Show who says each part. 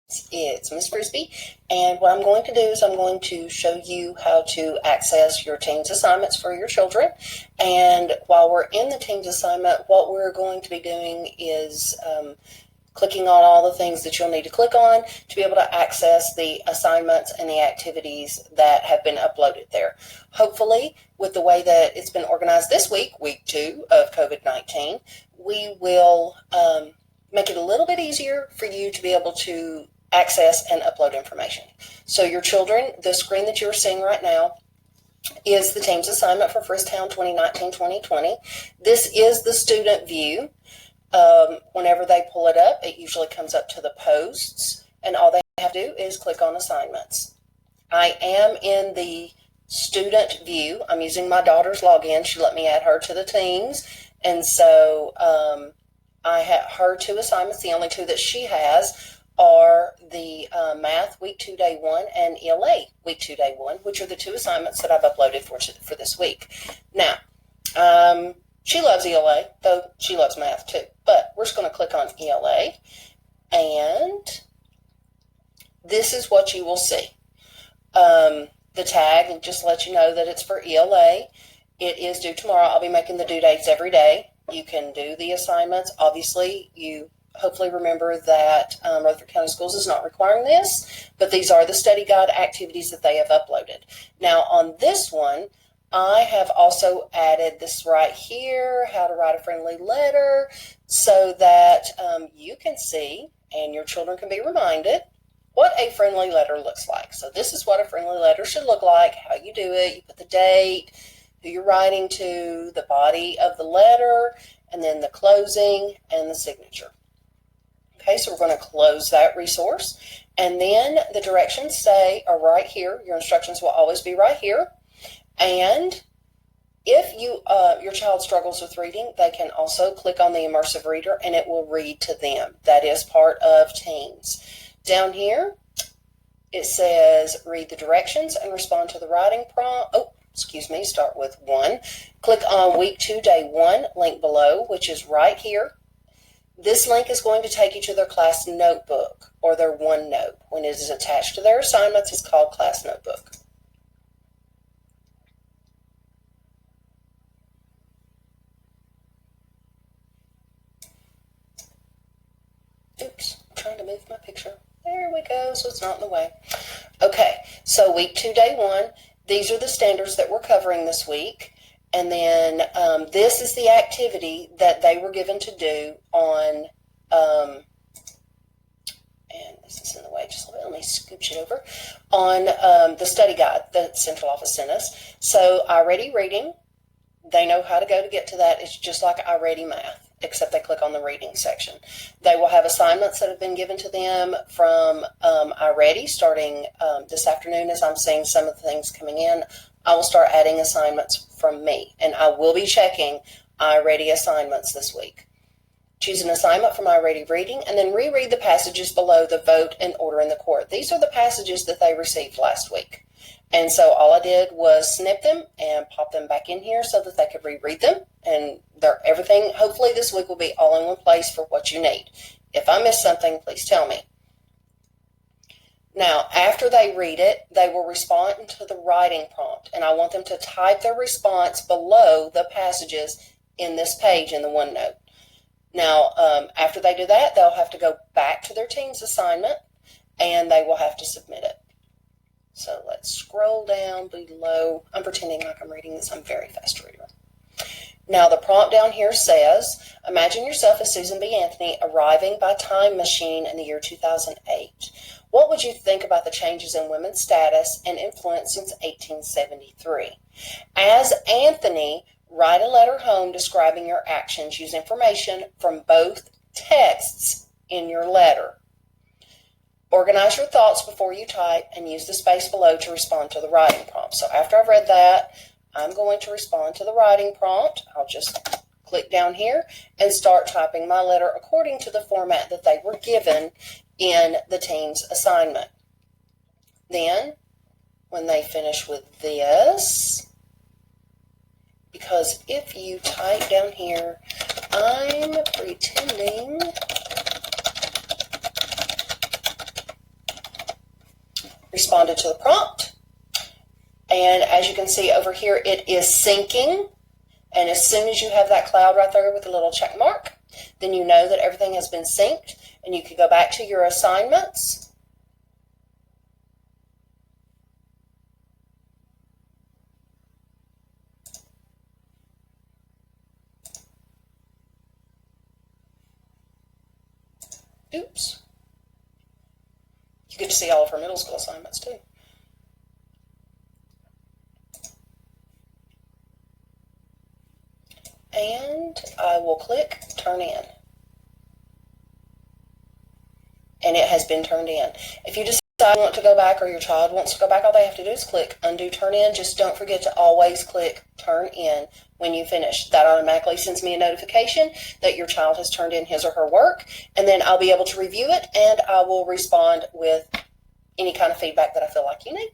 Speaker 1: It's Miss Frisbee, and what I'm going to do is I'm going to show you how to access your Teams assignments for your children. And while we're in the Teams assignment, what we're going to be doing is clicking on all the things that you'll need to click on to be able to access the assignments and the activities that have been uploaded there. Hopefully, with the way that it's been organized this week, week 2 of COVID-19, we will make it a little bit easier for you to be able to access and upload information. So your children, the screen that you're seeing right now is the Teams assignment for Fristown 2019-2020. This is the student view. Whenever they pull it up, it usually comes up to the posts, and all they have to do is click on assignments. I am in the student view. I'm using my daughter's login. She let me add her to the Teams, and so I have her 2 assignments. The only 2 that she has are the Math Week 2 Day 1 and ELA Week 2 Day 1, which are the 2 assignments that I've uploaded for this week. Now, she loves ELA, though she loves math too. But we're just going to click on ELA, and this is what you will see. The tag will just let you know that it's for ELA. It is due tomorrow. I'll be making the due dates every day. You can do the assignments. Obviously, you hopefully remember that Rutherford County Schools is not requiring this, but these are the study guide activities that they have uploaded. Now, on this one, I have also added this right here, how to write a friendly letter, so that you can see and your children can be reminded what a friendly letter looks like. So this is what a friendly letter should look like, how you do it. You put the date, who you're writing to, the body of the letter, and then the closing and the signature. Okay, so we're going to close that resource. And then the directions are right here. Your instructions will always be right here. And if your child struggles with reading, they can also click on the immersive reader and it will read to them. That is part of Teams. Down here, it says read the directions and respond to the writing prompt. Start with 1. Click on week 2, day 1, link below, which is right here. This link is going to take you to their class notebook or their OneNote. When it is attached to their assignments, it's called Class Notebook. Oops, I'm trying to move my picture. There we go, so it's not in the way. Okay, so week 2, day 1. These are the standards that we're covering this week. And then this is the activity that they were given to do on, and this is in the way, just let me scooch it over, on the study guide that central office sent us. So iReady Reading, they know how to go to get to that. It's just like iReady Math, except they click on the reading section. They will have assignments that have been given to them from iReady starting this afternoon. As I'm seeing some of the things coming in, I will start adding assignments from me, and I will be checking iReady assignments this week. Choose an assignment from iReady Reading, and then reread the passages below the vote and order in the court. These are the passages that they received last week. And so all I did was snip them and pop them back in here so that they could reread them. And everything, hopefully this week will be all in one place for what you need. If I miss something, please tell me. Now, after they read it, they will respond to the writing prompt. And I want them to type their response below the passages in this page in the OneNote. Now, after they do that, they'll have to go back to their Teams assignment and they will have to submit it. So let's scroll down below. I'm pretending like I'm reading this. I'm a very fast reader. Now the prompt down here says, imagine yourself as Susan B. Anthony arriving by time machine in the year 2008. What would you think about the changes in women's status and influence since 1873? As Anthony, write a letter home describing your actions. Use information from both texts in your letter. Organize your thoughts before you type and use the space below to respond to the writing prompt. So after I've read that, I'm going to respond to the writing prompt. I'll just click down here and start typing my letter according to the format that they were given in the Teams assignment. Then, when they finish with this, because if you type down here, I'm pretending responded to the prompt. And as you can see over here, it is syncing. And as soon as you have that cloud right there with a little check mark, then you know that everything has been synced, and you can go back to your assignments. Oops. You get to see all of her middle school assignments too. And I will click Turn In. And it has been turned in. If you decide you want to go back, or your child wants to go back, all they have to do is click Undo Turn In. Just don't forget to always click Turn In when you finish. That automatically sends me a notification that your child has turned in his or her work, and then I'll be able to review it, and I will respond with any kind of feedback that I feel like you need.